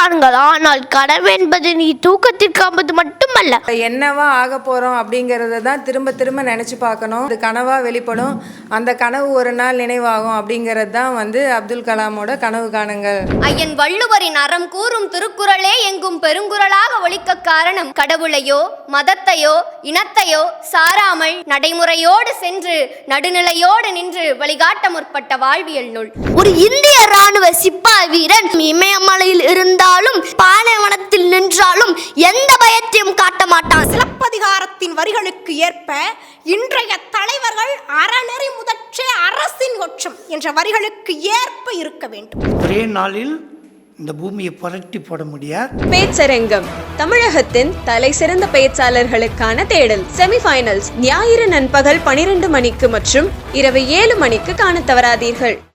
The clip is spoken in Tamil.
காணுங்கள். ஆனால் கனவு என்பது நீ தூக்கத்தில் காண்பது மட்டுமல்ல. என்னவா ஆக போறோம் அப்படிங்கறத தான் திரும்ப திரும்ப நினைச்சு பார்க்கணும். அது கனவா வெளிப்படும். அந்த கனவு ஒரு நாள் நினைவாகும் அப்படிங்கிறது தான் அப்துல் கலாமோட கனவு காணுங்கள். ஐயன் வள்ளுவரின் அறம் கூறும் திருக்குறளே எங்கும் பெருங்குறளாக ஒலிக்க காரணம் கடவுளையோ மதத்தையோ இனத்தையோ சாராமல் நடைமுறையோடு சென்று நடுநிலையோடு நின்று வழிகாட்ட முற்பட்ட வாழ்வியல் நூல். ஒரு இந்திய ராணுவ சிப்பாய் வீரன் இமயமலையில் இருந்தாலும் பாலைவனத்தில் நின்றாலும் எந்த பயத்தையும் காட்ட மாட்டான். சிலப்பதிகாரத்தின் வரிகளுக்கு ஏற்ப இன்றைய தலைவர்கள் அறநெறி முதற்றே அரசின் ஒற்றம் என்ற வரிகளுக்கு ஏற்ப இருக்க வேண்டும். ஒரே நாளில் இந்த பூமியை புரட்டி போட முடியாது. பேச்சரங்கம் தமிழகத்தின் தலை சிறந்த பேச்சாளர்களுக்கான தேடல். செமிஃபைனல்ஸ் ஞாயிறு நண்பகல் 12 மணிக்கு மற்றும் இரவு 7 மணிக்கு காண தவறாதீர்கள்.